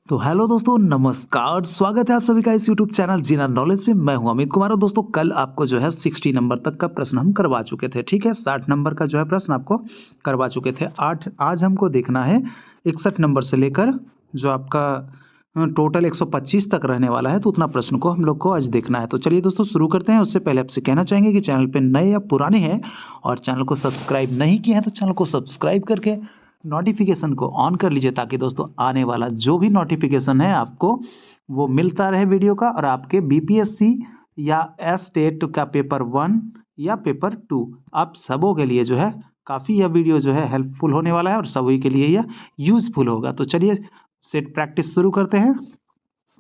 तो हेलो दोस्तों, नमस्कार। स्वागत है आप सभी का इस यूट्यूब चैनल जीना नॉलेज में। मैं हूं अमित कुमार। और दोस्तों, कल आपको जो है 60 नंबर तक का प्रश्न हम करवा चुके थे। ठीक है, 60 नंबर का जो है प्रश्न आपको करवा चुके थे। आज हमको देखना है 61 नंबर से लेकर जो आपका टोटल 125 तक रहने वाला है। तो उतना प्रश्न को हम लोग को आज देखना है। तो चलिए दोस्तों, शुरू करते हैं। उससे पहले आपसे कहना चाहेंगे कि चैनल पे नए या पुराने हैं और चैनल को सब्सक्राइब नहीं किए हैं तो चैनल को सब्सक्राइब करके नोटिफिकेशन को ऑन कर लीजिए, ताकि दोस्तों आने वाला जो भी नोटिफिकेशन है आपको वो मिलता रहे वीडियो का। और आपके बीपीएससी या एस टेट का पेपर 1 या पेपर 2 आप सबों के लिए जो है काफ़ी यह वीडियो जो है हेल्पफुल होने वाला है और सभी के लिए यह यूजफुल होगा। तो चलिए सेट प्रैक्टिस शुरू करते हैं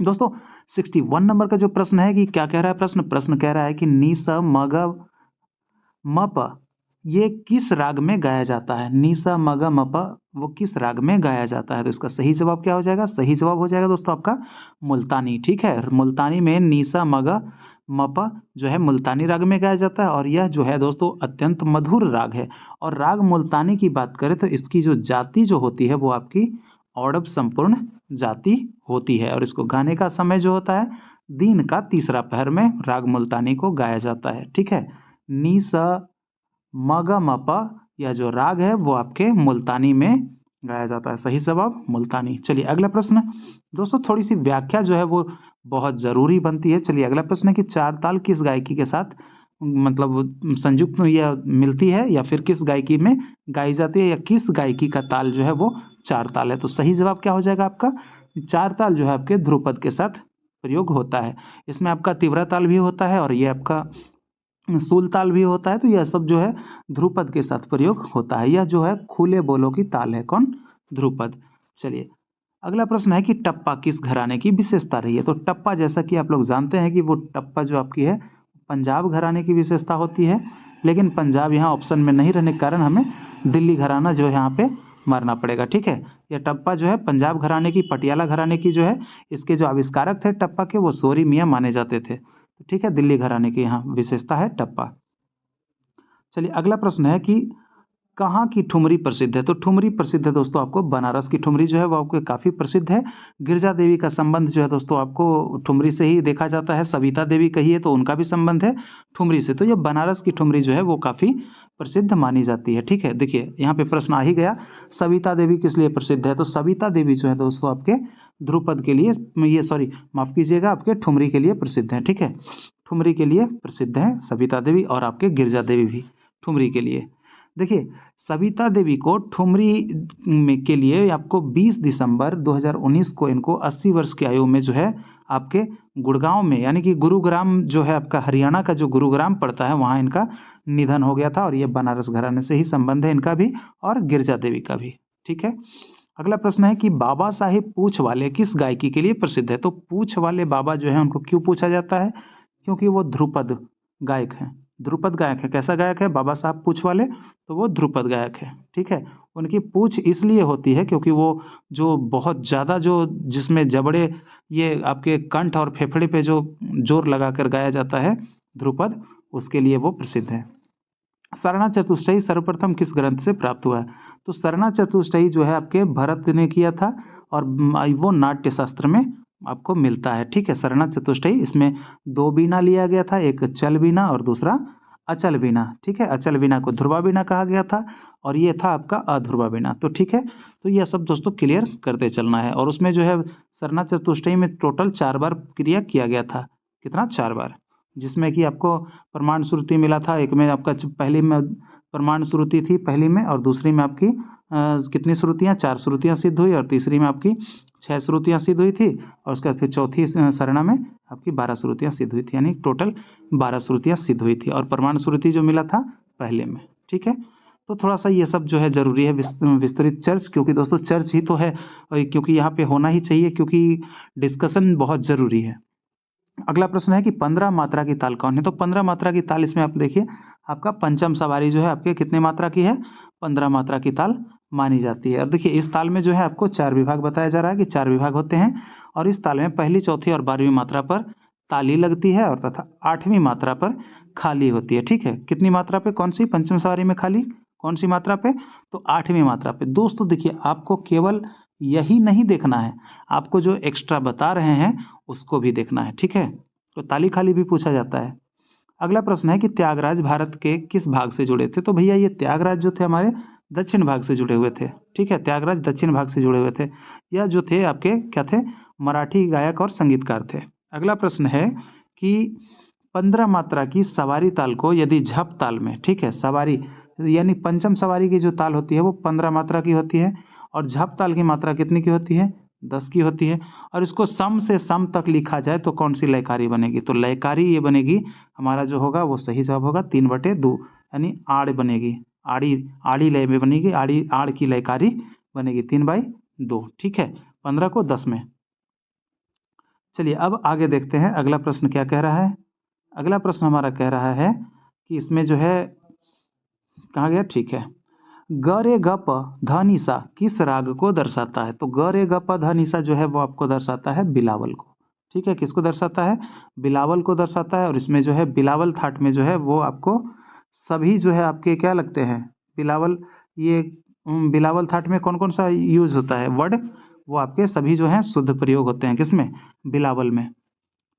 दोस्तों। 61 नंबर का जो प्रश्न है कि क्या कह रहा है प्रश्न कह रहा है कि नी स म ग म प ये किस राग में गाया जाता है। नी सा म ग म प वो किस राग में गाया जाता है। तो इसका सही जवाब क्या हो जाएगा? सही जवाब हो जाएगा दोस्तों आपका मुल्तानी। ठीक है, मुल्तानी में नी सा म ग म प जो है मुल्तानी राग में गाया जाता है। और यह जो है दोस्तों अत्यंत मधुर राग है। और राग मुल्तानी की बात करें तो इसकी जो जाति जो होती है वो आपकी औडव संपूर्ण जाति होती है। और इसको गाने का समय जो होता है दिन का तीसरा पहर में राग मुल्तानी को गाया जाता है। ठीक है, नी सा म ग म प यह जो राग है वो आपके मुल्तानी में गाया जाता है। सही जवाब मुल्तानी। चलिए अगला प्रश्न दोस्तों, थोड़ी सी व्याख्या जो है वो बहुत ज़रूरी बनती है। चलिए अगला प्रश्न है कि चार ताल किस गायकी के साथ मतलब संयुक्त या मिलती है, या फिर किस गायकी में गाई जाती है, या किस गायकी का ताल जो है वो चार ताल है। तो सही जवाब क्या हो जाएगा आपका? चार ताल जो है आपके ध्रुपद के साथ प्रयोग होता है। इसमें आपका तीव्रा ताल भी होता है और ये आपका सूल ताल भी होता है। तो यह सब जो है ध्रुपद के साथ प्रयोग होता है। यह जो है खुले बोलों की ताल है। कौन? ध्रुपद। चलिए अगला प्रश्न है कि टप्पा किस घराने की विशेषता रही है। तो टप्पा, जैसा कि आप लोग जानते हैं कि वो टप्पा जो आपकी है पंजाब घराने की विशेषता होती है। लेकिन पंजाब यहाँ ऑप्शन में नहीं रहने के कारण हमें दिल्ली घराना जो है यहाँ पे मारना पड़ेगा। ठीक है, यह टप्पा जो है पंजाब घराने की, पटियाला घराने की जो है, इसके जो आविष्कारक थे टप्पा के वो सोरी मियाँ माने जाते थे। ठीक है, दिल्ली घराने की यहाँ विशेषता है टप्पा। चलिए अगला प्रश्न है कि कहाँ की ठुमरी प्रसिद्ध है। तो ठुमरी प्रसिद्ध है दोस्तों आपको बनारस की ठुमरी जो है वो आपको काफ़ी प्रसिद्ध है। गिरजा देवी का संबंध जो है दोस्तों आपको ठुमरी से ही देखा जाता है। सविता देवी कहिए तो उनका भी संबंध है ठुमरी से। तो ये बनारस की ठुमरी जो है वो काफ़ी प्रसिद्ध मानी जाती है। ठीक है, देखिए यहाँ पे प्रश्न आ ही गया, सविता देवी किस लिए प्रसिद्ध है। तो सविता देवी जो है दोस्तों आपके ध्रुपद के लिए, ये सॉरी माफ़ कीजिएगा, आपके ठुमरी के लिए प्रसिद्ध है। ठीक है, ठुमरी के लिए प्रसिद्ध है सविता देवी, और आपके गिरजा देवी भी ठुमरी के लिए। देखिए सविता देवी को ठुमरी में के लिए आपको 20 दिसंबर 2019 को इनको 80 वर्ष की आयु में जो है आपके गुड़गांव में, यानी कि गुरुग्राम जो है आपका हरियाणा का जो गुरुग्राम पड़ता है वहाँ इनका निधन हो गया था। और ये बनारस घराने से ही संबंध है इनका भी और गिरजा देवी का भी। ठीक है, अगला प्रश्न है कि बाबा साहिब पूछ वाले किस गायकी के लिए प्रसिद्ध है। तो पूछ वाले बाबा जो है उनको क्यों पूछा जाता है? क्योंकि वो ध्रुपद गायक हैं। ध्रुपद गायक है। कैसा गायक है बाबा साहब पूछ वाले? तो वो ध्रुपद गायक है। ठीक है, उनकी पूछ इसलिए होती है क्योंकि वो जो बहुत ज़्यादा जो जिसमें जबड़े ये आपके कंठ और फेफड़े पे जो जोर लगाकर गाया जाता है ध्रुपद, उसके लिए वो प्रसिद्ध है। सरना चतुष्टयी सर्वप्रथम किस ग्रंथ से प्राप्त हुआ है। तो सरना चतुष्टयी जो है आपके भरत ने किया था और वो नाट्य शास्त्र में आपको मिलता है। ठीक है, सरना चतुष्टयी, इसमें दो बीना लिया गया था, एक चल बीना और दूसरा अचल बीना। ठीक है, अचल बीना को ध्रुवा बीना कहा गया था और ये था आपका अध्रुवा बीना। तो ठीक है, तो यह सब दोस्तों क्लियर करते चलना है। और उसमें जो है सरना चतुष्टयी में टोटल 4 बार क्रिया किया गया था। कितना? 4 बार, जिसमें कि आपको प्रमाण श्रुति मिला था। एक में आपका पहली में प्रमाण श्रुति थी पहली में, और दूसरी में आपकी कितनी श्रुतियाँ? 4 श्रुतियाँ सिद्ध हुई, और तीसरी में आपकी 6 श्रुतियाँ सिद्ध हुई थी, और उसके बाद फिर चौथी सरना में आपकी 12 श्रुतियाँ सिद्ध हुई थी, यानी टोटल 12 श्रुतियाँ सिद्ध हुई थी। और प्रमाण श्रुति जो मिला था पहले में। ठीक है, तो थोड़ा सा ये सब जो है ज़रूरी है विस्तृत चर्च, क्योंकि दोस्तों चर्च ही तो है, और क्योंकि यहाँ पे होना ही चाहिए, क्योंकि डिस्कशन बहुत ज़रूरी है। अगला प्रश्न है कि 15 मात्रा की ताल कौन है। तो 15 मात्रा की ताल, इसमें आप देखिए आपका पंचम सवारी जो है आपके कितने मात्रा की है? 15 मात्रा की ताल मानी जाती है। और देखिए इस ताल में जो है आपको 4 विभाग बताया जा रहा है कि 4 विभाग होते हैं, और इस ताल में पहली, चौथी और 12वीं मात्रा पर ताली लगती है, और तथा 8वीं मात्रा पर खाली होती है। ठीक है, कितनी मात्रा पे? कौन सी? पंचम सवारी में खाली कौन सी मात्रा पे? तो 8वीं मात्रा पे। दोस्तों देखिए आपको केवल यही नहीं देखना है, आपको जो एक्स्ट्रा बता रहे हैं उसको भी देखना है, ठीक है। तो ताली खाली भी पूछा जाता है। अगला प्रश्न है कि त्यागराज भारत के किस भाग से जुड़े थे? तो भैया ये त्यागराज जो थे हमारे दक्षिण भाग से जुड़े हुए थे, ठीक है। त्यागराज दक्षिण भाग से जुड़े हुए थे। यह जो थे आपके क्या थे? मराठी गायक और संगीतकार थे। अगला प्रश्न है कि 15 मात्रा की सवारी ताल को यदि झप ताल में, ठीक है, सवारी यानी पंचम सवारी की जो ताल होती है वो 15 मात्रा की होती है और झप ताल की मात्रा कितनी की होती है? 10 की होती है। और इसको सम से सम तक लिखा जाए तो कौन सी लयकारी बनेगी? तो लयकारी ये बनेगी, हमारा जो होगा वो सही जवाब होगा 3/2, यानी आड़ बनेगी। आड़ी आड़ी लय में बनेगी, आड़ी आड़ की लयकारी बनेगी 3/2, ठीक है। 15 को 10 में। चलिए अब आगे देखते हैं अगला प्रश्न क्या कह रहा है। अगला प्रश्न हमारा कह रहा है कि इसमें जो है, कहाँ गया, ठीक है, ग रे ग प ध नि सा किस राग को दर्शाता है? तो ग रे ग प ध नि सा जो है वो आपको दर्शाता है बिलावल को, ठीक है। किसको दर्शाता है? बिलावल को दर्शाता है। और इसमें जो है बिलावल थाट में जो है वो आपको सभी जो है आपके क्या लगते हैं? बिलावल, ये बिलावल थाट में कौन कौन सा यूज होता है वर्ड? वो आपके सभी जो है शुद्ध प्रयोग होते हैं, किसमें? बिलावल में,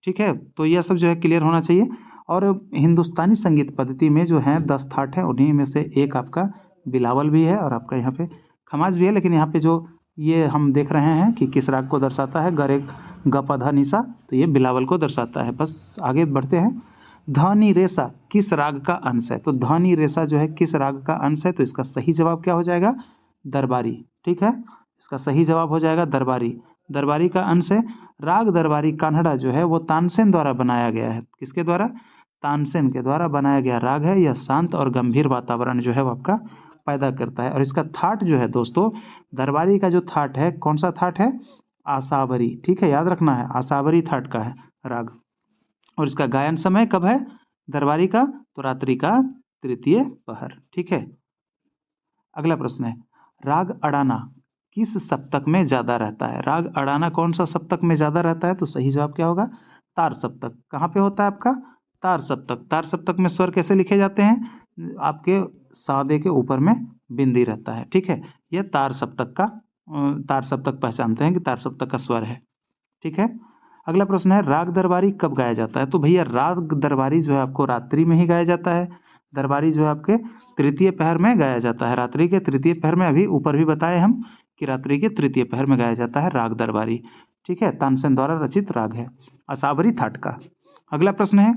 ठीक है। तो यह सब जो है क्लियर होना चाहिए। और हिंदुस्तानी संगीत पद्धति में जो है 10 थाट हैं, उन्हीं में से एक आपका बिलावल भी है और आपका यहाँ पे खमाज भी है। लेकिन यहाँ पे जो ये हम देख रहे हैं कि किस राग को दर्शाता है, गरे ग प ध नि सा, तो ये बिलावल को दर्शाता है। बस आगे बढ़ते हैं। ध नि रे सा किस राग का अंश है? तो ध नि रे सा जो है किस राग का अंश है? तो इसका सही जवाब क्या हो जाएगा? दरबारी, ठीक है। इसका सही जवाब हो जाएगा दरबारी। दरबारी का अंश है। राग दरबारी कान्हड़ा जो है वो तानसेन द्वारा बनाया गया है। किसके द्वारा? तानसेन के द्वारा बनाया गया राग है। यह शांत और गंभीर वातावरण जो है वो आपका पैदा करता है। और इसका थाट जो है दोस्तों, दरबारी का जो थाट है, कौन सा थाट है? आसावरी, ठीक है, याद रखना है, आसावरी थाट का है राग। और इसका गायन समय कब है दरबारी का? तो रात्रि का तृतीय पहर, ठीक है। अगला प्रश्न है, राग अडाना किस सप्तक में ज्यादा रहता है? राग अडाना कौन सा सप्तक में ज्यादा रहता है? तो सही जवाब क्या होगा? तार सप्तक। कहाँ पे होता है आपका? तार सप्तक। तार सप्तक में स्वर कैसे लिखे जाते हैं? आपके सादे के ऊपर में बिंदी रहता है, ठीक है। यह तार सप्तक का तार सप्तक पहचानते हैं कि तार सप्तक का स्वर है, ठीक है। अगला प्रश्न है, राग दरबारी कब गाया जाता है? तो भैया राग दरबारी जो है आपको रात्रि में ही गाया जाता है। दरबारी जो है आपके तृतीय पहर में गाया जाता है, रात्रि के तृतीय पहर में। अभी ऊपर भी बताए हम कि रात्रि के तृतीय पहर में गाया जाता है राग दरबारी, ठीक है। तानसेन द्वारा रचित राग है, असावरी थाट का। अगला प्रश्न है,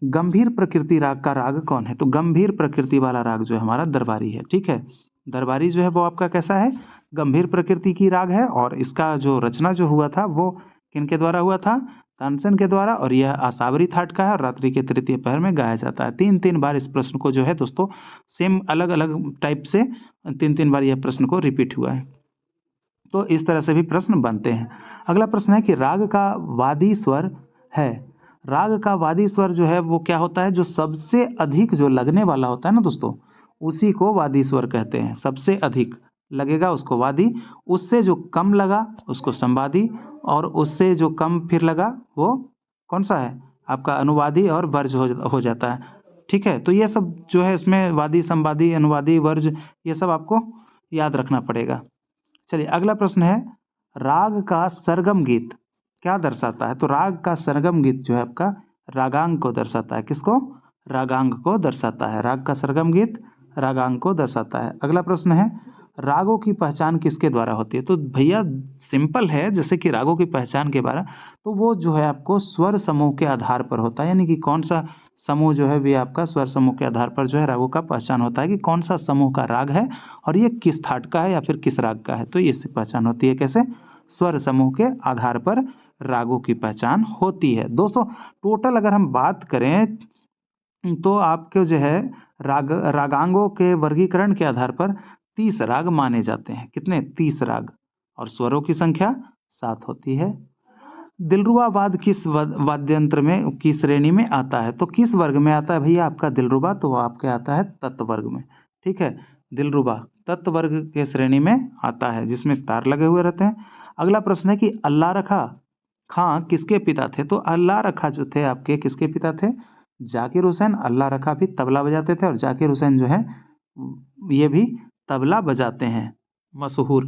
गंभीर प्रकृति राग का राग कौन है? तो गंभीर प्रकृति वाला राग जो है हमारा दरबारी है, ठीक है। दरबारी जो है वो आपका कैसा है? गंभीर प्रकृति की राग है। और इसका जो रचना जो हुआ था वो किनके द्वारा हुआ था? तानसेन के द्वारा। और यह आसावरी थाट का है और रात्रि के तृतीय पहर में गाया जाता है। 3 बार इस प्रश्न को जो है दोस्तों सेम अलग अलग टाइप से 3 बार यह प्रश्न को रिपीट हुआ है। तो इस तरह से भी प्रश्न बनते हैं। अगला प्रश्न है कि राग का वादी स्वर है। राग का वादी स्वर जो है वो क्या होता है? जो सबसे अधिक जो लगने वाला होता है ना दोस्तों, उसी को वादी स्वर कहते हैं। सबसे अधिक लगेगा उसको वादी, उससे जो कम लगा उसको संवादी, और उससे जो कम फिर लगा वो कौन सा है? आपका अनुवादी और वर्ज हो जाता है, ठीक है। तो ये सब जो है इसमें वादी, संवादी, अनुवादी, वर्ज, ये सब आपको याद रखना पड़ेगा। चलिए अगला प्रश्न है, राग का सरगम गीत क्या दर्शाता है? तो राग का सरगम गीत जो है आपका रागांग को दर्शाता है। किसको? रागांग को दर्शाता है। राग का सरगम गीत रागांग को दर्शाता है। अगला प्रश्न है, रागों की पहचान किसके द्वारा होती है? तो भैया सिंपल है, जैसे कि रागों की पहचान के बारे, तो वो जो है आपको स्वर समूह के आधार पर होता है। यानी कि कौन सा समूह जो है वे आपका स्वर समूह के आधार पर जो है रागों का पहचान होता है कि कौन सा समूह का राग है और ये किस थाट का है या फिर किस राग का है। तो इससे पहचान होती है कैसे? स्वर समूह के आधार पर रागों की पहचान होती है। दोस्तों टोटल अगर हम बात करें तो आपके जो है रागांगों के वर्गीकरण के आधार पर 30 राग माने जाते हैं। कितने? 30 राग। और स्वरों की संख्या 7 होती है। दिलरुबा वाद किस वाद्यंत्र में की श्रेणी में आता है? तो किस वर्ग में आता है भैया आपका दिलरुबा? तो वो आपके आता है तत्व वर्ग में, ठीक है। दिलरुबा तत्व वर्ग के श्रेणी में आता है जिसमें तार लगे हुए रहते हैं। अगला प्रश्न है कि अल्लाह रखा खां किसके पिता थे? तो अल्लाह रखा जो थे आपके किसके पिता थे? जाकिर हुसैन। अल्लाह रखा भी तबला बजाते थे और जाकिर हुसैन जो है ये भी तबला बजाते हैं, मशहूर,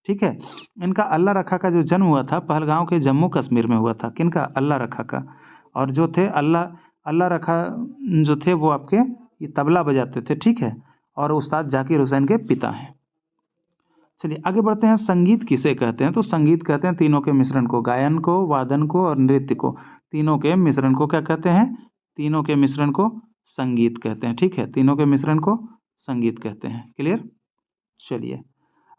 ठीक है। इनका अल्लाह रखा का जो जन्म हुआ था पहलगांव के जम्मू कश्मीर में हुआ था। किनका? अल्लाह रखा का। और जो थे अल्लाह अल्लाह रखा जो थे वो आपके ये तबला बजाते थे, ठीक है। और उस्ताद जाकिर हुसैन के पिता हैं। चलिए आगे बढ़ते हैं। संगीत किसे कहते हैं? तो संगीत कहते हैं तीनों के मिश्रण को, गायन को, वादन को और नृत्य को। तीनों के मिश्रण को क्या कहते हैं? तीनों के मिश्रण को संगीत कहते हैं, ठीक है। तीनों के मिश्रण को संगीत कहते हैं। क्लियर? चलिए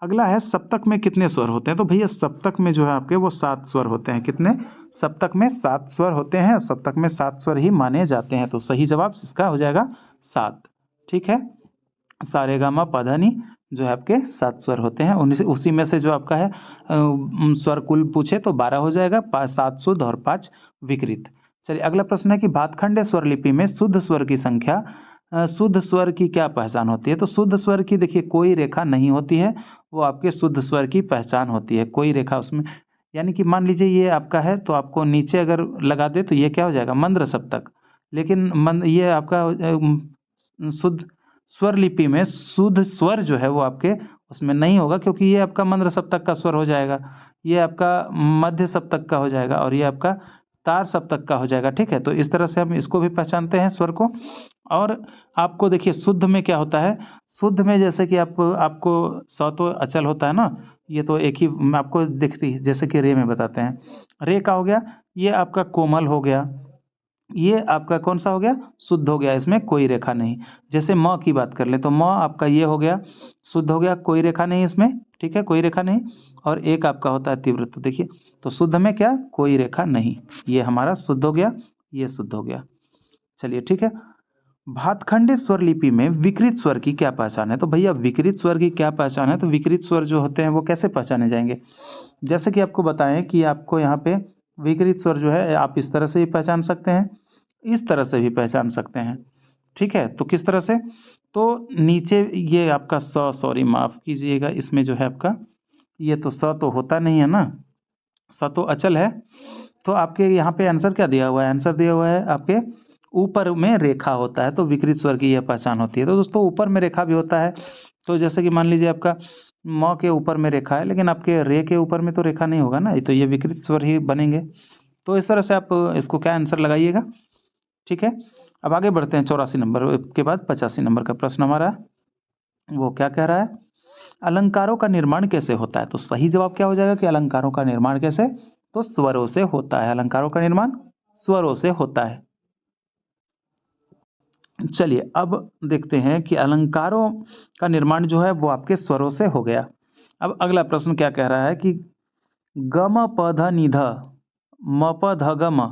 अगला है, सप्तक में कितने स्वर होते हैं? तो भैया सप्तक में जो है आपके वो 7 स्वर होते हैं। कितने? सप्तक में 7 स्वर होते हैं। सप्तक में 7 स्वर ही माने जाते हैं। तो सही जवाब इसका हो जाएगा 7, ठीक है। सारेगामा पाधानी जो है आपके 7 स्वर होते हैं। उसी में से जो आपका है स्वर कुल पूछे तो 12 हो जाएगा, 7 शुद्ध और 5 विकृत। चलिए अगला प्रश्न है कि भातखंडे स्वर लिपि में शुद्ध स्वर की संख्या, शुद्ध स्वर की क्या पहचान होती है? तो शुद्ध स्वर की देखिए कोई रेखा नहीं होती है, वो आपके शुद्ध स्वर की पहचान होती है। कोई रेखा उसमें, यानी कि मान लीजिए ये आपका है तो आपको नीचे अगर लगा दे तो ये क्या हो जाएगा? मंद्र सप्तक। लेकिन ये आपका शुद्ध स्वर लिपि में शुद्ध स्वर जो है वो आपके उसमें नहीं होगा, क्योंकि ये आपका मंद्र सप्तक का स्वर हो जाएगा, ये आपका मध्य सप्तक का हो जाएगा और ये आपका तार सप्तक का हो जाएगा, ठीक है। तो इस तरह से हम इसको भी पहचानते हैं स्वर को। और आपको देखिए शुद्ध में क्या होता है? शुद्ध में जैसे कि आपको स तो अचल होता है ना, ये तो एक ही आपको दिखती है, जैसे कि रे में बताते हैं। रे का हो गया, ये आपका कोमल हो गया, ये आपका कौन सा हो गया? शुद्ध हो गया, इसमें कोई रेखा नहीं। जैसे म की बात कर ले तो म आपका ये हो गया, शुद्ध हो गया, कोई रेखा नहीं इसमें, ठीक है, कोई रेखा नहीं। और एक आपका होता है तीव्र, तो देखिए तो शुद्ध में क्या? कोई रेखा नहीं, ये हमारा शुद्ध हो गया, ये शुद्ध हो गया। चलिए ठीक है। भातखंडे स्वर लिपि में विकृत स्वर की क्या पहचान है? तो भैया विकृत स्वर की क्या पहचान है? तो विकृत स्वर जो होते हैं वो कैसे पहचाने जाएंगे? जैसे कि आपको बताएं कि आपको यहाँ पे विकृत स्वर जो है आप इस तरह से भी पहचान सकते हैं, इस तरह से भी पहचान सकते हैं, ठीक है। तो किस तरह से? तो नीचे ये आपका सॉरी माफ कीजिएगा, इसमें जो है आपका ये तो तो होता नहीं है ना, तो अचल है। तो आपके यहाँ पे आंसर क्या दिया हुआ है? आंसर दिया हुआ है आपके ऊपर में रेखा होता है तो विकृत स्वर की यह पहचान होती है। तो दोस्तों ऊपर में रेखा भी होता है, तो जैसे कि मान लीजिए आपका म के ऊपर में रेखा है, लेकिन आपके रे के ऊपर में तो रेखा नहीं होगा ना, तो ये विकृत स्वर ही बनेंगे। तो इस तरह से आप इसको क्या आंसर लगाइएगा, ठीक है। अब आगे बढ़ते हैं 84 नंबर के बाद 85 नंबर का प्रश्न हमारा, वो क्या कह रहा है? अलंकारों का निर्माण कैसे होता है? तो सही जवाब क्या हो जाएगा कि अलंकारों का निर्माण कैसे? तो स्वरों से होता है। अलंकारों का निर्माण स्वरों से होता है। चलिए अब देखते हैं कि अलंकारों का निर्माण जो है वो आपके स्वरों से हो गया। अब अगला प्रश्न क्या कह रहा है कि गम पध निध म प ध ग म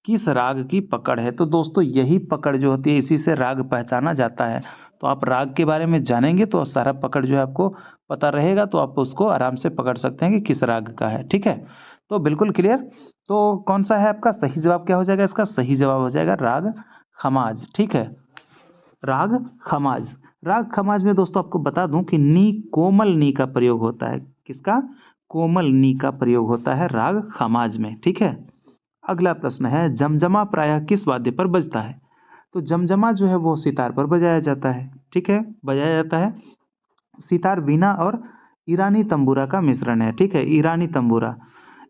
किस राग की पकड़ है? तो दोस्तों यही पकड़ जो होती है, इसी से राग पहचाना जाता है। तो आप राग के बारे में जानेंगे तो सारा पकड़ जो है आपको पता रहेगा, तो आप उसको आराम से पकड़ सकते हैं कि किस राग का है, ठीक है। तो बिल्कुल क्लियर। तो कौन सा है आपका सही जवाब? क्या हो जाएगा इसका? सही जवाब हो जाएगा राग खमाज, ठीक है। राग खमाज। राग खमाज में दोस्तों आपको बता दूं कि नी, कोमल नी का प्रयोग होता है। किसका? कोमल नी का प्रयोग होता है राग खमाज में, ठीक है। अगला प्रश्न है, जमजमा प्रायः किस वाद्य पर बजता है? तो जमजमा जो है वो सितार पर बजाया जाता है, ठीक है, बजाया जाता है। सितार, वीणा और ईरानी तंबूरा का मिश्रण है, ठीक है, ईरानी तंबूरा।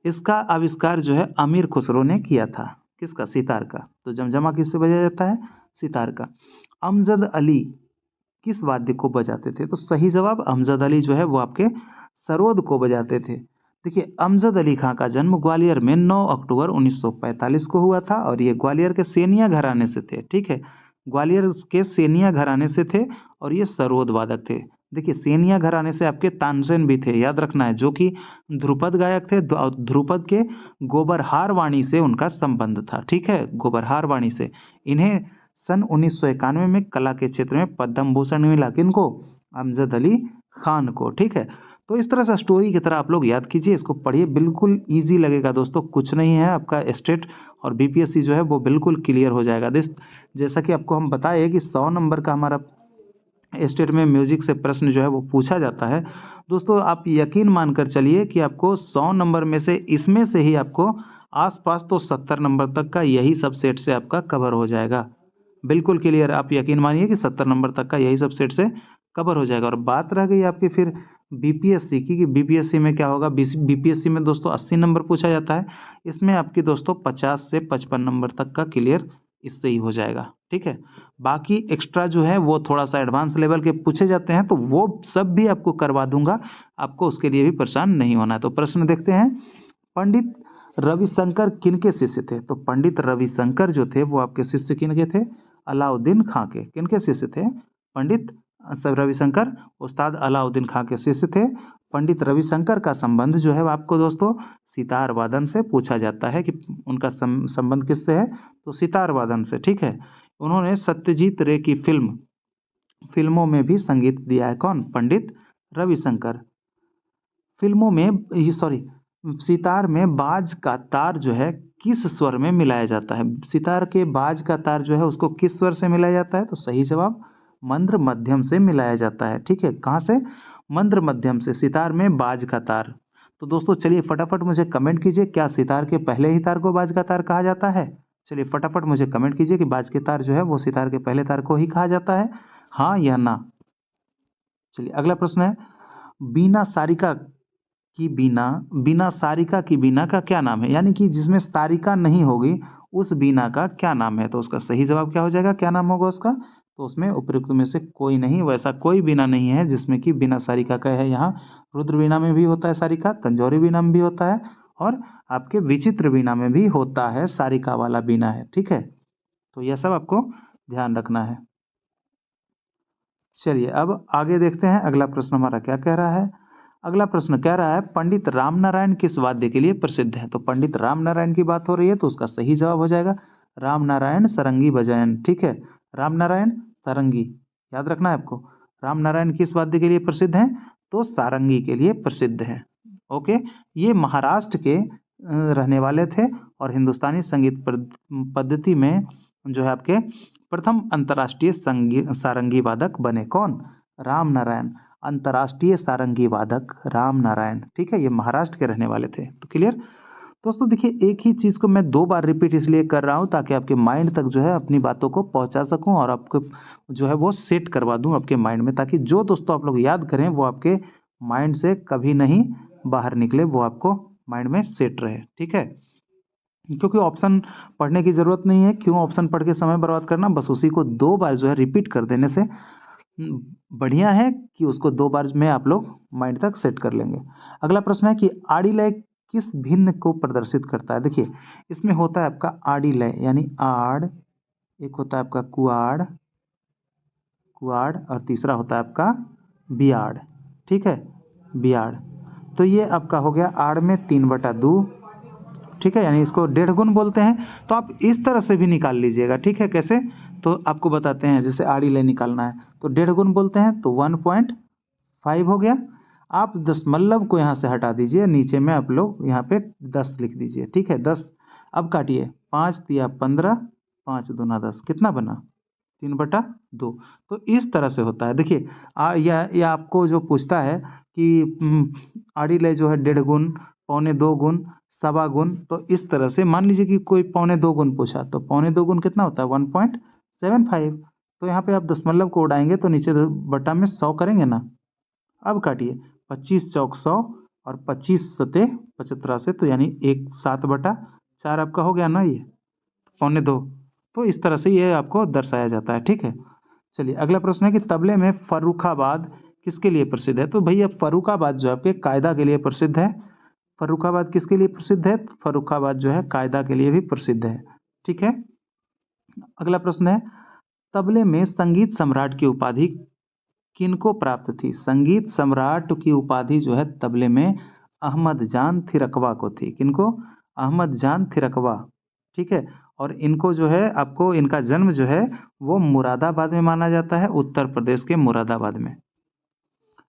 इसका आविष्कार जो है अमीर खुसरो ने किया था। किसका? सितार का। तो जमजमा किससे बजाया जाता है? सितार का। अमजद अली किस वाद्य को बजाते थे? तो सही जवाब अमजद अली जो है वो आपके सरोद को बजाते थे। देखिए अमजद अली खां का जन्म ग्वालियर में 9 अक्टूबर 1945 को हुआ था और ये ग्वालियर के सेनिया घराने से थे, ठीक है। ग्वालियर के सेनिया घराने से थे और ये सरोद वादक थे। देखिए सेनिया घराने से आपके तानसेन भी थे, याद रखना है, जो कि ध्रुपद गायक थे। ध्रुपद के गोबरहार वाणी से उनका संबंध था, ठीक है, गोबरहार वाणी से। इन्हें सन 1991 में कला के क्षेत्र में पद्म भूषण मिला। किनको? अमजद अली खान को, ठीक है। तो इस तरह से स्टोरी की तरह आप लोग याद कीजिए, इसको पढ़िए, बिल्कुल इजी लगेगा दोस्तों, कुछ नहीं है। आपका स्टेट और बीपीएससी जो है वो बिल्कुल क्लियर हो जाएगा। जैसा कि आपको हम बताए कि 100 नंबर का हमारा स्टेट में म्यूजिक से प्रश्न जो है वो पूछा जाता है। दोस्तों आप यकीन मानकर चलिए कि आपको 100 नंबर में से इसमें से ही आपको आसपास तो 70 नंबर तक का यही सब सेट से आपका कवर हो जाएगा। बिल्कुल क्लियर, आप यकीन मानिए कि 70 नंबर तक का यही सब सेट से कवर हो जाएगा। और बात रह गई आपकी फिर बीपीएससी की, कि बीपीएससी में क्या होगा, बीपीएससी में दोस्तों 80 नंबर पूछा जाता है, इसमें आपकी दोस्तों 50 से 55 नंबर तक का क्लियर इससे ही हो जाएगा। ठीक है, बाकी एक्स्ट्रा जो है वो थोड़ा सा एडवांस लेवल के पूछे जाते हैं, तो वो सब भी आपको करवा दूंगा, आपको उसके लिए भी परेशान नहीं होना है। तो प्रश्न देखते हैं, पंडित रविशंकर किनके शिष्य थे? तो पंडित रविशंकर जो थे वो आपके शिष्य किनके थे? अलाउद्दीन खां के। किनके शिष्य थे? पंडित रविशंकर उस्ताद अलाउद्दीन खां के शिष्य थे। पंडित रविशंकर का संबंध जो है आपको दोस्तों सितार वादन से पूछा जाता है कि उनका संबंध किससे है? तो सितार वादन से। ठीक है, उन्होंने सत्यजीत रे की फिल्मों में भी संगीत दिया है। कौन? पंडित रविशंकर। फिल्मों में सॉरी, सितार में बाज का तार जो है किस स्वर में मिलाया जाता है? सितार के बाज का तार जो है उसको किस स्वर से मिलाया जाता है? तो सही जवाब मंद्र मध्यम से मिलाया जाता है। ठीक है, कहाँ से? मंद्र मध्यम से, सितार में बाज का तार। तो दोस्तों चलिए फटाफट मुझे कमेंट कीजिए, क्या सितार के पहले ही तार को बाज का तार कहा जाता है? चलिए फटाफट मुझे कमेंट कीजिए कि बाज के तार जो है वो सितार के पहले तार को ही कहा जाता है, हाँ या ना। चलिए अगला प्रश्न है, बीना सारिका बीना सारिका की बीना का क्या नाम है? यानी कि जिसमें सारिका नहीं होगी उस बीना का क्या नाम है? तो उसका सही जवाब क्या हो जाएगा, क्या नाम होगा उसका? तो उसमें उपयुक्त में से कोई नहीं, वैसा कोई बीना नहीं है जिसमें कि बिना सारिका का है। यहाँ रुद्र बीना में भी होता है सारिका, तंजौरी बीना में भी होता है, और आपके विचित्र बीना में भी होता है सारिका वाला बीना है। ठीक है, तो यह सब आपको ध्यान रखना है। चलिए अब आगे देखते हैं अगला प्रश्न हमारा क्या कह रहा है। अगला प्रश्न कह रहा है, पंडित रामनारायण किस वाद्य के लिए प्रसिद्ध है? तो पंडित रामनारायण की बात हो रही है, तो उसका सही जवाब हो जाएगा रामनारायण सारंगी बजायन। ठीक है, रामनारायण सारंगी, याद रखना है आपको। रामनारायण किस वाद्य के लिए प्रसिद्ध हैं? तो सारंगी के लिए प्रसिद्ध है। ओके, ये महाराष्ट्र के रहने वाले थे और हिंदुस्तानी संगीत पद्धति में जो है आपके प्रथम अंतर्राष्ट्रीय सारंगी वादक बने। कौन? रामनारायण, अंतर्राष्ट्रीय सारंगी वादक रामनारायण। ठीक है, ये महाराष्ट्र के रहने वाले थे। तो क्लियर दोस्तों, देखिए एक ही चीज़ को मैं 2 बार रिपीट इसलिए कर रहा हूँ ताकि आपके माइंड तक जो है अपनी बातों को पहुँचा सकूँ और आपको जो है वो सेट करवा दूँ आपके माइंड में, ताकि जो दोस्तों आप लोग याद करें वो आपके माइंड से कभी नहीं बाहर निकले, वो आपको माइंड में सेट रहे। ठीक है, क्योंकि ऑप्शन पढ़ने की ज़रूरत नहीं है, क्यों ऑप्शन पढ़ के समय बर्बाद करना, बस उसी को 2 बार जो है रिपीट कर देने से बढ़िया है कि उसको 2 बार में आप लोग माइंड तक सेट कर लेंगे। अगला प्रश्न है कि आड़ी लय किस भिन्न को प्रदर्शित करता है? देखिए इसमें होता है आपका आड़ी लय यानी आड़, एक होता है आपका कुआड़, और तीसरा होता है आपका बियाड़। ठीक है, बियाड़। तो ये आपका हो गया आड़ में 3/2। ठीक है, यानी इसको 1.5 गुण बोलते हैं। तो आप इस तरह से भी निकाल लीजिएगा। ठीक है, कैसे? तो आपको बताते हैं, जैसे आड़ी लय निकालना है तो 1.5 गुण बोलते हैं, तो 1.5 हो गया। आप दशमलव को यहाँ से हटा दीजिए, नीचे में आप लोग यहाँ पे 10 लिख दीजिए। ठीक है, 10। अब काटिए, 5 तिया 15, 5 दूना 10, कितना बना? 3/2। तो इस तरह से होता है। देखिए यह आपको जो पूछता है कि आड़ी लय जो है 1.5 गुण, 1.25 गुण, 1.25 गुण, तो इस तरह से मान लीजिए कि कोई 1.25 गुण पूछा, तो 1.25 गुण कितना होता है? 1.75। तो यहाँ पे आप दशमलव को उड़ाएंगे तो नीचे बटा में 100 करेंगे ना। अब काटिए, 25 चौक 100 और 25 सते 75 से, तो यानी 1/7/4 आपका हो गया ना, ये 1.25। तो इस तरह से ये आपको दर्शाया जाता है। ठीक है, चलिए अगला प्रश्न है कि तबले में फर्रुखाबाद किसके लिए प्रसिद्ध है? तो भैया फर्रुखाबाद जो आपके कायदा के लिए प्रसिद्ध है। फर्रुखाबाद किसके लिए प्रसिद्ध है? फर्रुखाबाद जो है कायदा के लिए भी प्रसिद्ध है। ठीक है, अगला प्रश्न है, तबले में संगीत सम्राट की उपाधि किनको प्राप्त थी? संगीत सम्राट की उपाधि जो है तबले में अहमद जान थिरकवा को थी। किनको? अहमद जान थिरकवा। ठीक है, और इनको जो है आपको इनका जन्म जो है वो मुरादाबाद में माना जाता है, उत्तर प्रदेश के मुरादाबाद में।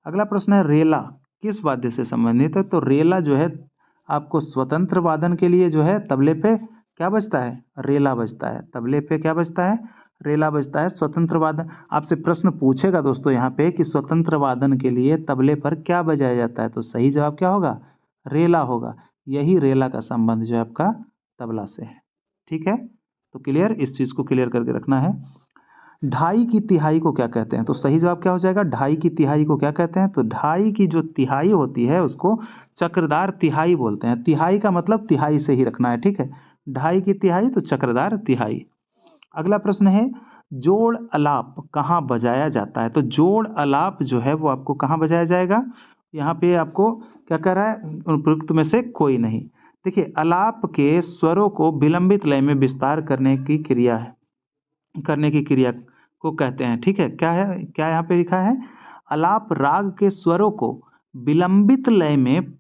अगला प्रश्न है, रेला किस वाद्य से संबंधित है? तो रेला जो है आपको स्वतंत्र वादन के लिए जो है तबले पे क्या बजता है? रेला बजता है। तबले पे क्या बजता है? रेला बजता है। स्वतंत्र वादन आपसे प्रश्न पूछेगा दोस्तों यहाँ पे कि स्वतंत्र वादन के लिए तबले पर क्या बजाया जाता है? तो सही जवाब क्या होगा? रेला होगा। यही रेला का संबंध जो है आपका तबला से है। ठीक है, तो क्लियर, इस चीज़ को क्लियर करके रखना है। ढाई की तिहाई को क्या कहते हैं? तो सही जवाब क्या हो जाएगा? ढाई की तिहाई को क्या कहते हैं? तो ढाई की जो तिहाई होती है उसको चक्रदार तिहाई बोलते हैं। तिहाई का मतलब तिहाई से ही रखना है, ठीक है। ढाई की तिहाई तो चक्रदार तिहाई। अगला प्रश्न है, जोड़ अलाप कहाँ बजाया जाता है? तो जोड़ अलाप जो है वो आपको कहाँ बजाया जाएगा? यहाँ पे आपको क्या कह रहा है? उपयुक्त में से कोई नहीं। देखिए, अलाप के स्वरों को विलंबित लय में विस्तार करने की क्रिया को कहते हैं, ठीक है। क्या है, क्या यहाँ पे लिखा है? अलाप राग के स्वरों को विलंबित लय में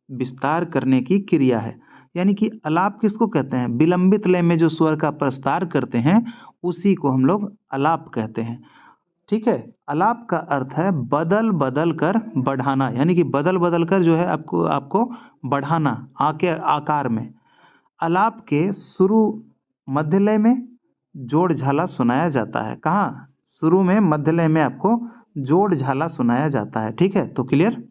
विस्तार करने की क्रिया है। यानी कि अलाप किसको कहते हैं? विलंबित लय में जो स्वर का प्रस्तार करते हैं उसी को हम लोग अलाप कहते हैं, ठीक है। अलाप का अर्थ है बदल बदल कर बढ़ाना, यानी कि बदल बदल कर जो है आपको आपको बढ़ाना आके आकार में। अलाप के शुरू मध्य लय में जोड़ झाला सुनाया जाता है। कहाँ? शुरू में मध्य लय में आपको जोड़ झाला सुनाया जाता है, ठीक है। तो क्लियर,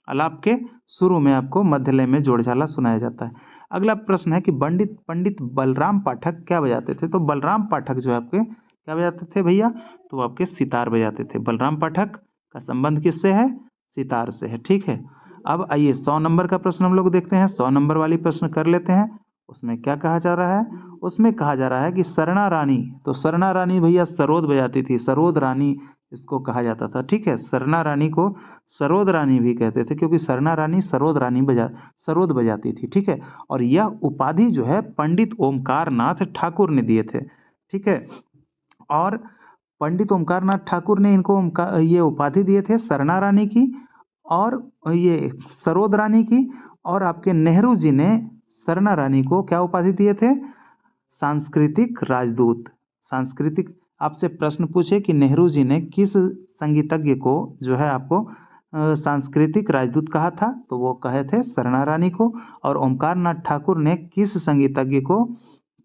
अलाप के शुरू में आपको मध्य लय में जोड़ झाला सुनाया जाता है। अगला प्रश्न है कि पंडित बलराम पाठक क्या बजाते थे? तो बलराम पाठक जो है आपके क्या बजाते थे भैया? तो आपके सितार बजाते थे। बलराम पाठक का संबंध किससे है? सितार से है, ठीक है। अब आइए 100 नंबर का प्रश्न हम लोग देखते हैं। 100 नंबर वाली प्रश्न कर लेते हैं। उसमें क्या कहा जा रहा है? उसमें कहा जा रहा है कि सरना रानी, तो सरना रानी भैया सरोद बजाती थी, सरोद रानी इसको कहा जाता था, ठीक है। सरना रानी को सरोद रानी भी कहते थे क्योंकि सरना रानी सरोद बजाती थी, ठीक है। और यह उपाधि जो है पंडित ओमकार नाथ ठाकुर ने दिए थे, ठीक है। और पंडित ओमकार नाथ ठाकुर ने इनको ये उपाधि दिए थे सरना रानी की और ये सरोद रानी की। और आपके नेहरू जी ने सरना रानी को क्या उपाधि दिए थे? सांस्कृतिक राजदूत। सांस्कृतिक, आपसे प्रश्न पूछे कि नेहरू जी ने किस संगीतज्ञ को जो है आपको सांस्कृतिक राजदूत कहा था? तो वो कहे थे सरना रानी को। और ओमकार नाथ ठाकुर ने किस संगीतज्ञ को,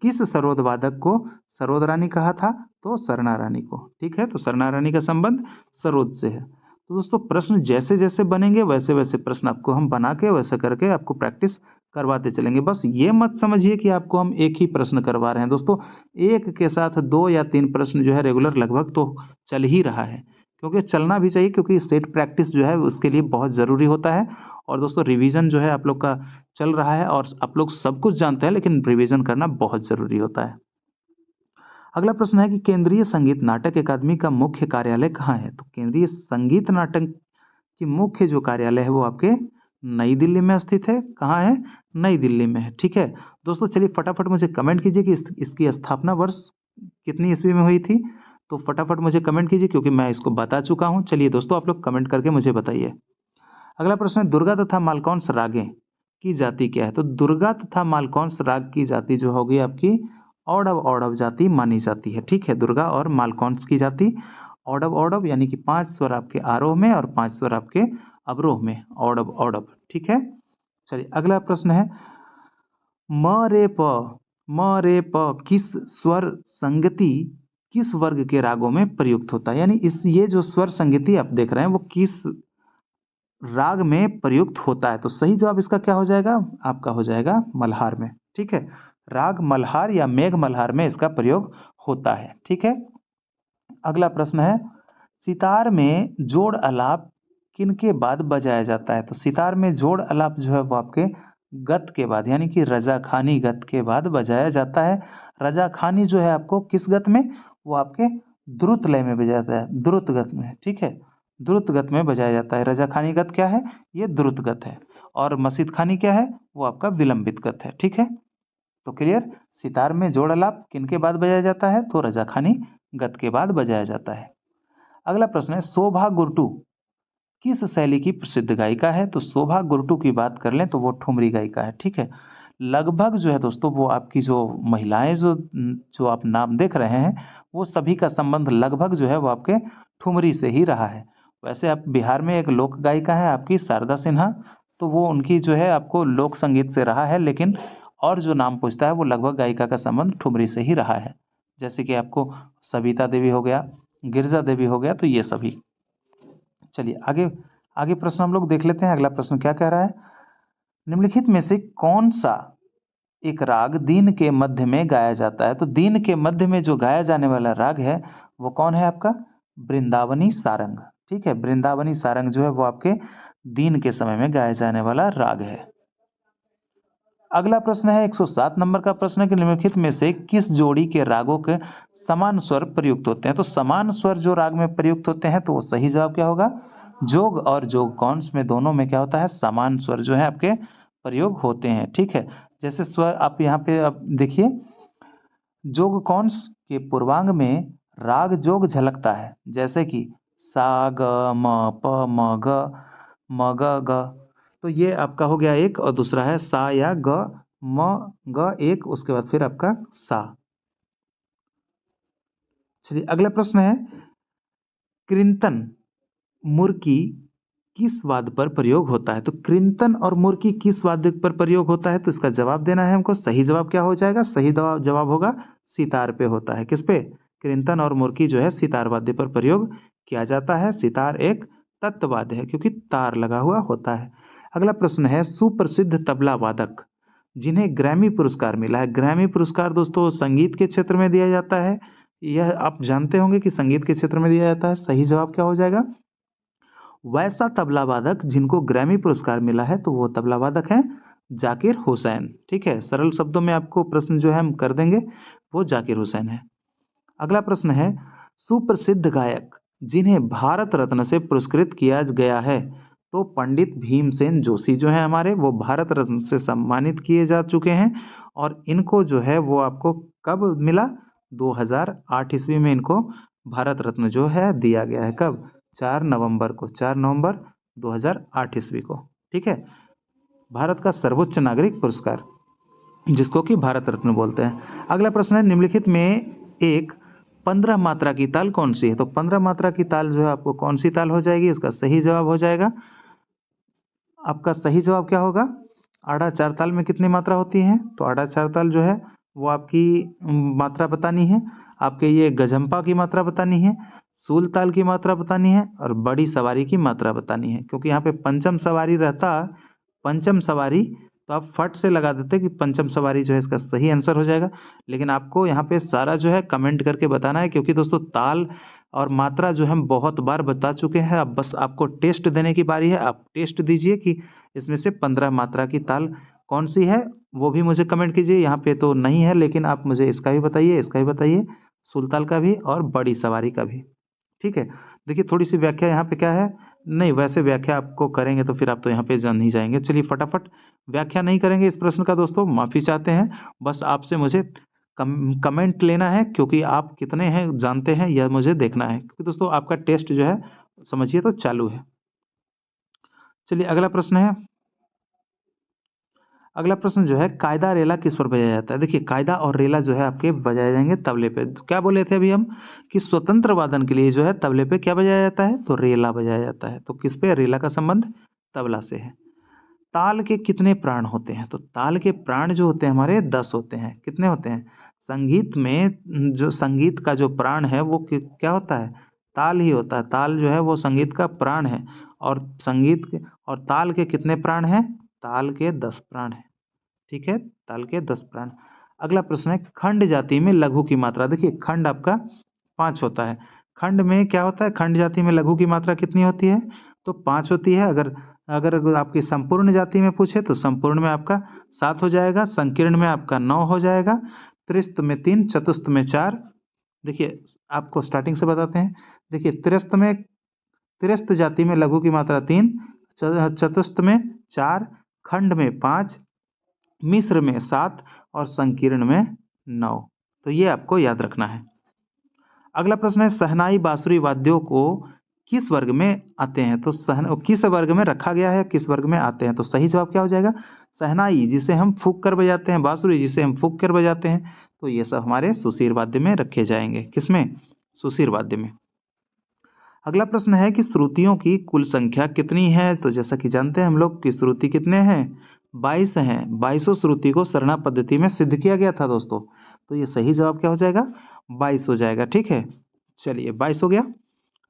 किस सरोद वादक को सरोद रानी कहा था? तो सरना रानी को, ठीक है। तो सरना रानी का संबंध सरोद से है। तो दोस्तों, प्रश्न जैसे जैसे बनेंगे वैसे वैसे प्रश्न आपको हम बना के वैसे करके आपको प्रैक्टिस करवाते चलेंगे। बस ये मत समझिए कि आपको हम एक ही प्रश्न करवा रहे हैं दोस्तों, एक के साथ 2 या 3 प्रश्न जो है रेगुलर लगभग तो चल ही रहा है, क्योंकि चलना भी चाहिए, क्योंकि स्टेट प्रैक्टिस जो है उसके लिए बहुत ज़रूरी होता है। और दोस्तों, रिवीजन जो है आप लोग का चल रहा है और आप लोग सब कुछ जानते हैं, लेकिन रिवीजन करना बहुत ज़रूरी होता है। अगला प्रश्न है कि केंद्रीय संगीत नाटक अकादमी का मुख्य कार्यालय कहाँ है? तो केंद्रीय संगीत नाटक की मुख्य जो कार्यालय है वो आपके नई दिल्ली में स्थित है। कहाँ है? नई दिल्ली में है, ठीक है। दोस्तों, चलिए फटाफट मुझे कमेंट कीजिए कि इसकी स्थापना वर्ष कितनी ईस्वी में हुई थी। तो फटाफट मुझे कमेंट कीजिए क्योंकि मैं इसको बता चुका हूँ। चलिए दोस्तों, आप लोग कमेंट करके मुझे बताइए। अगला प्रश्न है, दुर्गा तथा मालकौंस रागें की जाति क्या है? तो दुर्गा तथा मालकौंस राग की जाति जो होगी आपकी औडव औडव जाति मानी जाती है, ठीक है। दुर्गा और मालकौंस की जाति औडव औडव, यानी कि 5 स्वर आपके आरोह में और 5 स्वर आपके अवरोह में, औडव औडव, ठीक है। चलिए अगला प्रश्न है, म रे प किस स्वर संगति किस वर्ग के रागों में प्रयुक्त होता है? यानी ये जो स्वर संगति आप देख रहे हैं वो किस राग में प्रयुक्त होता है? तो सही जवाब इसका क्या हो जाएगा? आपका हो जाएगा मल्हार में, ठीक है। राग मल्हार या मेघ मल्हार में इसका प्रयोग होता है, ठीक है। अगला प्रश्न है, सितार में जोड़ आलाप किनके बाद बजाया जाता है? तो सितार में जोड़ आलाप जो है वो आपके गत के बाद, यानी कि रजाखानी गत के बाद बजाया जाता है। रजाखानी जो है आपको किस गत में? वो आपके द्रुत लय में बजाया जाता है, द्रुत गत में, ठीक है। द्रुत गत में बजाया जाता है। रजाखानी गत क्या है? ये द्रुत गत है। और मसीद खानी क्या है? वो आपका विलंबित गत है, ठीक है। तो क्लियर, सितार में जोड़ आलाप किनके बाद बजाया जाता है? तो रजाखानी गत के बाद बजाया जाता है। अगला प्रश्न है, शोभा गुरटू किस शैली की प्रसिद्ध गायिका है? तो शोभा गुरटू की बात कर लें तो वो ठुमरी गायिका है, ठीक है। लगभग जो है दोस्तों वो आपकी जो महिलाएं जो आप नाम देख रहे हैं वो सभी का संबंध लगभग जो है वो आपके ठुमरी से ही रहा है। वैसे आप बिहार में एक लोक गायिका है आपकी शारदा सिन्हा, तो वो उनकी जो है आपको लोक संगीत से रहा है, लेकिन और जो नाम पूछता है वो लगभग गायिका का संबंध ठुमरी से ही रहा है। जैसे कि आपको सविता देवी हो गया, गिरजा देवी हो गया, तो ये सभी। चलिए आगे आगे प्रश्न हम लोग देख लेते हैं। अगला प्रश्न क्या कह रहा है, निम्नलिखित में से कौन सा एक राग दीन के मध्य में गाया जाता है? तो दीन के मध्य में जो गाया जाने वाला राग है वो कौन है आपका वृंदावनी सारंग। ठीक है, वृंदावनी सारंग जो है वो आपके दिन के समय में गाया जाने वाला राग है। अगला प्रश्न है 107 नंबर का प्रश्न है कि निम्नलिखित में से किस जोड़ी के रागों के समान स्वर प्रयुक्त होते हैं। तो समान स्वर जो राग में प्रयुक्त होते हैं तो वो सही जवाब क्या होगा, जोग और जोग कौंस में दोनों में क्या होता है, समान स्वर जो है आपके प्रयोग होते हैं। ठीक है, जैसे स्वर आप यहाँ पे अब देखिए, जोग कौंस के पूर्वांग में राग जोग झलकता है, जैसे कि सा ग म प म ग ग। तो ये आपका हो गया एक, और दूसरा है सा या ग म ग एक, उसके बाद फिर आपका सा। चलिए अगला प्रश्न है, कृंतन मुर्की किस वाद्य पर प्रयोग होता है। तो कृंतन और मुर्की किस वाद्य पर प्रयोग होता है, तो इसका जवाब देना है हमको। सही जवाब क्या हो जाएगा, सही जवाब होगा सितार पे होता है। किस पे, कृंतन और मुर्की जो है सितार वाद्य पर प्रयोग किया जाता है। सितार एक तत्व वाद्य है क्योंकि तार लगा हुआ होता है। अगला प्रश्न है, सुप्रसिद्ध तबला वादक जिन्हें ग्रैमी पुरस्कार मिला है। ग्रैमी पुरस्कार दोस्तों संगीत के क्षेत्र में दिया जाता है, यह आप जानते होंगे कि संगीत के क्षेत्र में दिया जाता है। सही जवाब क्या हो जाएगा, वैसा तबला वादक जिनको ग्रैमी पुरस्कार मिला है, तो वो तबला वादक हैं जाकिर हुसैन। ठीक है, सरल शब्दों में आपको प्रश्न जो है हम कर देंगे, वो जाकिर हुसैन है। अगला प्रश्न है, सुप्रसिद्ध गायक जिन्हें भारत रत्न से पुरस्कृत किया गया है। तो पंडित भीमसेन जोशी जो है हमारे, वो भारत रत्न से सम्मानित किए जा चुके हैं, और इनको जो है वो आपको कब मिला, 2008 ईस्वी में इनको भारत रत्न जो है दिया गया है। कब, 4 नवंबर को, 4 नवंबर 2008 ईस्वी को। ठीक है, भारत का सर्वोच्च नागरिक पुरस्कार जिसको कि भारत रत्न बोलते हैं। अगला प्रश्न है, निम्नलिखित में एक 15 मात्रा की ताल कौन सी है। तो 15 मात्रा की ताल जो है आपको कौन सी ताल हो जाएगी, उसका सही जवाब हो जाएगा, आपका सही जवाब क्या होगा, आड़ा चार ताल में कितनी मात्रा होती है। तो आड़ा चार ताल जो है वो आपकी मात्रा बतानी है, आपके ये गजम्पा की मात्रा बतानी है, सूल ताल की मात्रा बतानी है, और बड़ी सवारी की मात्रा बतानी है। क्योंकि यहाँ पे पंचम सवारी रहता, पंचम सवारी, तो आप फट से लगा देते कि पंचम सवारी जो है इसका सही आंसर हो जाएगा। लेकिन आपको यहाँ पे सारा जो है कमेंट करके बताना है, क्योंकि दोस्तों ताल और मात्रा जो हम बहुत बार बता चुके हैं। अब बस आपको टेस्ट देने की बारी है, आप टेस्ट दीजिए कि इसमें से 15 मात्रा की ताल कौन सी है, वो भी मुझे कमेंट कीजिए। यहाँ पे तो नहीं है, लेकिन आप मुझे इसका भी बताइए, इसका भी बताइए, सुलताल का भी और बड़ी सवारी का भी। ठीक है, देखिए थोड़ी सी व्याख्या यहाँ पे क्या है, नहीं वैसे व्याख्या आपको करेंगे तो फिर आप तो यहाँ पे जान ही जाएंगे। चलिए फटाफट व्याख्या नहीं करेंगे इस प्रश्न का दोस्तों, माफ़ी चाहते हैं। बस आपसे मुझे कमेंट लेना है, क्योंकि आप कितने हैं जानते हैं यह मुझे देखना है, क्योंकि दोस्तों आपका टेस्ट जो है समझिए तो चालू है। चलिए अगला प्रश्न है, अगला प्रश्न जो है, कायदा रेला किस पर बजाया जाता है। देखिए कायदा और रेला जो है आपके बजाए जाएंगे तबले पे। क्या बोले थे अभी हम कि स्वतंत्र वादन के लिए जो है तबले पे क्या बजाया जाता है, तो रेला बजाया जाता है। तो किस पे, रेला का संबंध तबला से है। ताल के कितने प्राण होते हैं। तो ताल के प्राण जो होते हैं हमारे 10 होते हैं। कितने होते हैं, संगीत में जो संगीत का जो प्राण है वो क्या होता है, ताल ही होता है। ताल जो है वो संगीत का प्राण है, और संगीत के और ताल के कितने प्राण हैं, ताल के 10 प्राण हैं। ठीक है, ताल के 10 प्राण। अगला प्रश्न है, खंड जाति में लघु की मात्रा। देखिए खंड आपका 5 होता है, खंड में क्या होता है, खंड जाति में लघु की मात्रा कितनी होती है, तो 5 होती है। अगर अगर आपकी संपूर्ण जाति में पूछे तो संपूर्ण में आपका 7 हो जाएगा, संकीर्ण में आपका 9 हो जाएगा, त्रिस्त में 3, चतुस्थ में 4। देखिए आपको स्टार्टिंग से बताते हैं। देखिए त्रिस्त जाति में लघु की मात्रा 3, चतुस्थ में 4, खंड में 5, मिश्र में 7 और संकीर्ण में 9। तो ये आपको याद रखना है। अगला प्रश्न है, शहनाई बांसुरी वाद्यों को किस वर्ग में आते हैं। तो किस वर्ग में रखा गया है, किस वर्ग में आते हैं। तो सही जवाब क्या हो जाएगा, शहनाई जिसे हम फूंक कर बजाते हैं, बांसुरी जिसे हम फूंक कर बजाते हैं, तो ये सब हमारे सुशीर वाद्य में रखे जाएंगे। किसमें, सुशीर वाद्य में। अगला प्रश्न है कि श्रुतियों की कुल संख्या कितनी है। तो जैसा कि जानते हैं हम लोग कि श्रुति कितने हैं, 22 हैं। 22 श्रुति को सरना पद्धति में सिद्ध किया गया था दोस्तों। तो ये सही जवाब क्या हो जाएगा, 22 हो जाएगा। ठीक है, चलिए 22 हो गया।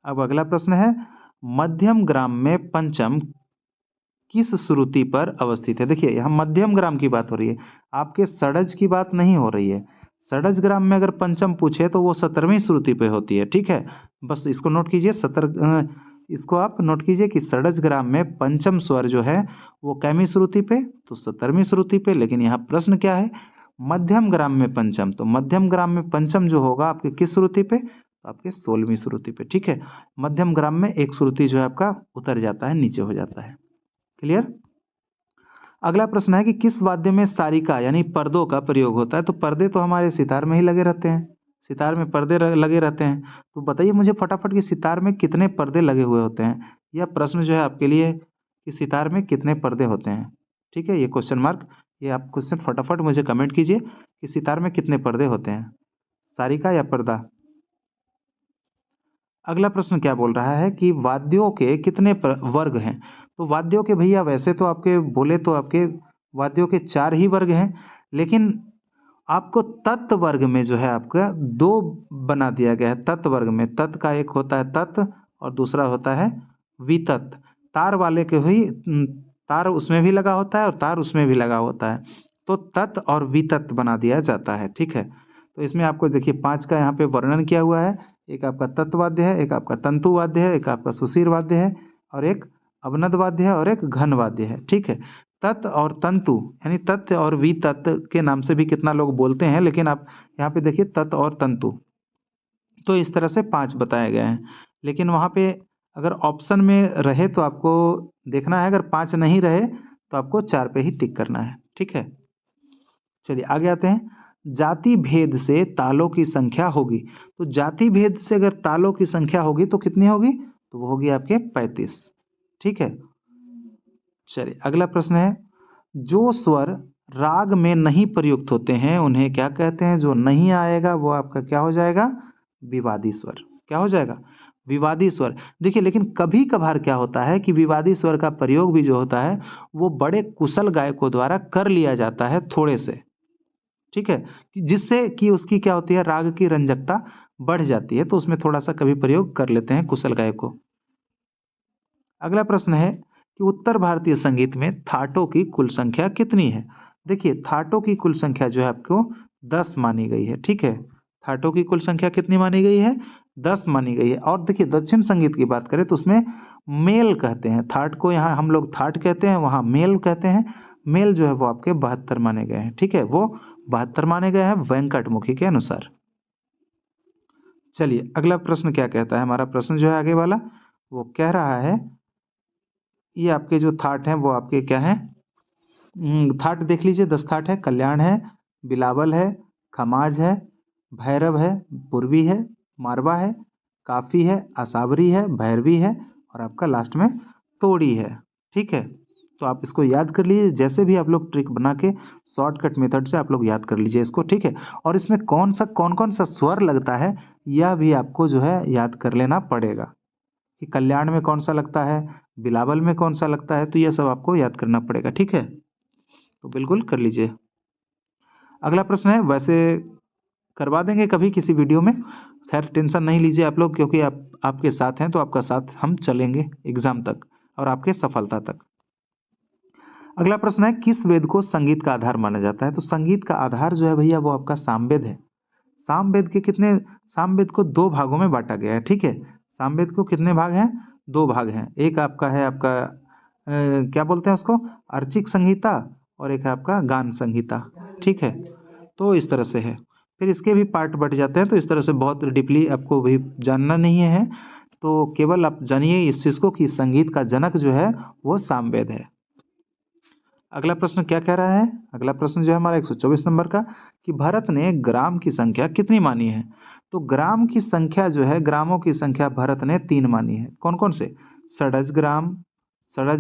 अब अगला प्रश्न है, मध्यम ग्राम में पंचम किस श्रुति पर अवस्थित है। देखिए यहाँ मध्यम ग्राम की बात हो रही है, आपके षड्ज की बात नहीं हो रही है। षड्ज ग्राम में अगर पंचम पूछे तो वो 17वीं श्रुति पे होती है, ठीक है। बस इसको नोट कीजिए, इसको आप नोट कीजिए कि षड्ज ग्राम में पंचम स्वर जो है वो कैमी श्रुति पे, तो 17वीं श्रुति पे। लेकिन यहाँ प्रश्न क्या है, मध्यम ग्राम में पंचम, तो मध्यम ग्राम में पंचम जो होगा आपके किस श्रुति पे, तो आपके 16वीं श्रुति पे, ठीक है। मध्यम ग्राम में एक श्रुति जो है आपका उतर जाता है, नीचे हो जाता है। क्लियर। अगला प्रश्न है कि किस वाद्य में सारिका यानी पर्दों का प्रयोग होता है, तो पर्दे तो हमारे सितार में ही लगे रहते हैं, सितार में पर्दे लगे रहते हैं। तो बताइए मुझे फटाफट कि सितार में कितने पर्दे लगे हुए होते हैं। यह प्रश्न जो है आपके लिए कि सितार में कितने पर्दे होते हैं, ठीक है। ये क्वेश्चन मार्क, ये आप क्वेश्चन फटाफट मुझे कमेंट कीजिए कि सितार में कितने पर्दे होते हैं, सारिका या पर्दा। अगला प्रश्न क्या बोल रहा है कि वाद्यों के कितने वर्ग हैं, तो वाद्यों के भैया वैसे तो आपके बोले तो आपके वाद्यों के 4 ही वर्ग हैं, लेकिन आपको तत् वर्ग में जो है आपका 2 बना दिया गया है। तत् वर्ग में तत् का एक होता है तत् और दूसरा होता है वितत्। तार वाले के हुई तार उसमें भी लगा होता है और तार उसमें भी लगा होता है, तो तत् और वितत् बना दिया जाता है, ठीक है। तो इसमें आपको देखिए 5 का यहाँ पे वर्णन किया हुआ है। एक आपका तत्वाद्य है, एक आपका तंतु वाद्य है, एक आपका सुशीर वाद्य है और एक अवनद वाद्य है और एक घन वाद्य है, ठीक है। तत् और तंतु यानी तत् और वितत् के नाम से भी कितना लोग बोलते हैं, लेकिन आप यहाँ पे देखिए तत् और तंतु, तो इस तरह से 5 बताए गए हैं। लेकिन वहाँ पे अगर ऑप्शन में रहे तो आपको देखना है, अगर 5 नहीं रहे तो आपको 4 पे ही टिक करना है, ठीक है। चलिए आगे आते हैं। जाति भेद से तालों की संख्या होगी, तो जाति भेद से अगर तालों की संख्या होगी तो कितनी होगी, तो वो होगी आपके 35, ठीक है। चलिए अगला प्रश्न है, जो स्वर राग में नहीं प्रयुक्त होते हैं उन्हें क्या कहते हैं, जो नहीं आएगा वो आपका क्या हो जाएगा, विवादी स्वर। क्या हो जाएगा, विवादी स्वर। देखिए लेकिन कभी कभार क्या होता है कि विवादी स्वर का प्रयोग भी जो होता है वो बड़े कुशल गायकों द्वारा कर लिया जाता है थोड़े से, ठीक है, जिससे कि उसकी क्या होती है, राग की रंजकता बढ़ जाती है, तो उसमें थोड़ा सा कभी प्रयोग कर लेते हैं कुशल गायकों। अगला प्रश्न है कि उत्तर भारतीय संगीत में थाटों की कुल संख्या कितनी है। देखिए थाटों की कुल संख्या जो है आपको 10 मानी गई है, ठीक है। थाटों की कुल संख्या कितनी मानी गई है, 10 मानी गई है। और देखिए दक्षिण संगीत की बात करें तो उसमें मेल कहते हैं, थाट को यहाँ हम लोग थाट कहते हैं, वहाँ मेल कहते हैं। मेल जो है वो आपके 72 माने गए हैं, ठीक है, वो 72 माने गए हैं वेंकटमुखी के अनुसार। चलिए अगला प्रश्न क्या कहता है, हमारा प्रश्न जो है आगे वाला वो कह रहा है, ये आपके जो थाट हैं वो आपके क्या हैं, थाट देख लीजिए 10 थाट है, कल्याण है, बिलावल है, खमाज है, भैरव है, पूर्वी है, मारवा है, काफी है, आसावरी है, भैरवी है और आपका लास्ट में तोड़ी है, ठीक है। तो आप इसको याद कर लीजिए, जैसे भी आप लोग ट्रिक बना के शॉर्टकट मेथड से आप लोग याद कर लीजिए इसको, ठीक है। और इसमें कौन कौन सा स्वर लगता है यह भी आपको जो है याद कर लेना पड़ेगा, कि कल्याण में कौन सा लगता है, बिलावल में कौन सा लगता है, तो यह सब आपको याद करना पड़ेगा, ठीक है। तो बिल्कुल कर लीजिए। अगला प्रश्न है, वैसे करवा देंगे कभी किसी वीडियो में, खैर टेंशन नहीं लीजिए आप लोग, क्योंकि आप आपके साथ हैं तो आपका साथ हम चलेंगे एग्जाम तक और आपके सफलता तक। अगला प्रश्न है, किस वेद को संगीत का आधार माना जाता है, तो संगीत का आधार जो है भैया वो आपका सामवेद है। सामवेद के कितने, सामवेद को 2 भागों में बांटा गया है, ठीक है। सामवेद को कितने भाग हैं, 2 भाग हैं। एक आपका है आपका क्या बोलते हैं उसको, अर्चिक संहिता, और एक है आपका गान संहिता, ठीक है। तो इस तरह से है, फिर इसके भी पार्ट बट जाते हैं, तो इस तरह से बहुत डीपली आपको भी जानना नहीं है, तो केवल आप जानिए इस चीज़ को कि संगीत का जनक जो है वो सामवेद है। अगला प्रश्न क्या कह रहा है, अगला प्रश्न जो है हमारा 124 नंबर का, कि भरत ने ग्राम की संख्या कितनी मानी है, तो ग्राम की संख्या जो है, ग्रामों की संख्या भरत ने 3 मानी है। कौन कौन से, षडज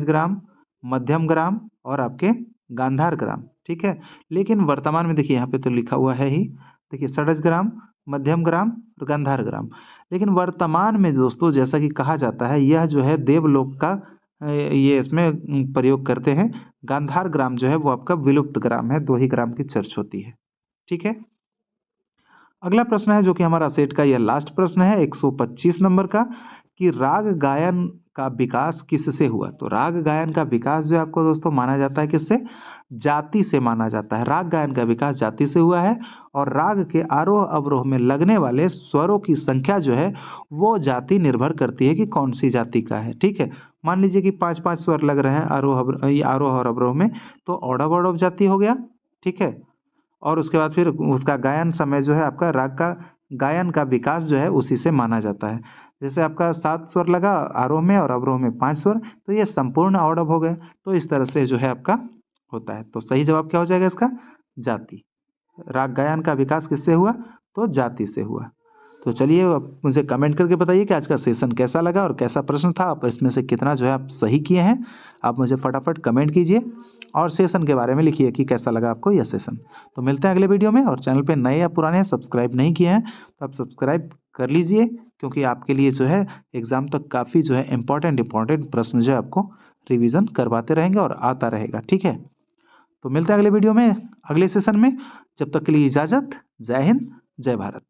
ग्राम, मध्यम ग्राम और आपके गांधार ग्राम, ठीक है। लेकिन वर्तमान में देखिए यहाँ पे तो लिखा हुआ है ही, देखिए षडज ग्राम, मध्यम ग्राम और गांधार ग्राम। लेकिन वर्तमान में दोस्तों जैसा कि कहा जाता है यह जो है देवलोक का ये इसमें प्रयोग करते हैं। गांधार ग्राम जो है वो आपका विलुप्त ग्राम है, 2 ही ग्राम की चर्च होती है, ठीक है। अगला प्रश्न है जो कि हमारा सेट का यह लास्ट प्रश्न है 125 नंबर का, कि राग गायन का विकास किससे हुआ, तो राग गायन का विकास जो है आपको दोस्तों माना जाता है किससे, जाति से माना जाता है। राग गायन का विकास जाति से हुआ है और राग के आरोह अवरोह में लगने वाले स्वरों की संख्या जो है वो जाति निर्भर करती है कि कौन सी जाति का है। ठीक है, मान लीजिए कि 5-5 स्वर लग रहे हैं आरोह और अवरोह में, तो ऑडव ऑडव जाति हो गया। ठीक है, और उसके बाद फिर उसका गायन समय जो है आपका राग का गायन का विकास जो है उसी से माना जाता है। जैसे आपका 7 स्वर लगा आरोह में और अवरोह में 5 स्वर, तो ये संपूर्ण ऑडव हो गए। तो इस तरह से जो है आपका होता है। तो सही जवाब क्या हो जाएगा इसका? जाति। राग गायन का विकास किससे हुआ? तो जाति से हुआ। तो चलिए अब मुझे कमेंट करके बताइए कि आज का सेशन कैसा लगा और कैसा प्रश्न था, आप इसमें से कितना जो है आप सही किए हैं। आप मुझे फटाफट कमेंट कीजिए और सेशन के बारे में लिखिए कि कैसा लगा आपको यह सेशन। तो मिलते हैं अगले वीडियो में, और चैनल पे नए या पुराने सब्सक्राइब नहीं किए हैं तो आप सब्सक्राइब कर लीजिए, क्योंकि आपके लिए जो है एग्ज़ाम तक काफ़ी जो है इंपॉर्टेंट प्रश्न जो है आपको रिवीजन करवाते रहेंगे और आता रहेगा। ठीक है, तो मिलते हैं अगले वीडियो में, अगले सेशन में। जब तक के लिए इजाज़त। जय हिंद, जय भारत।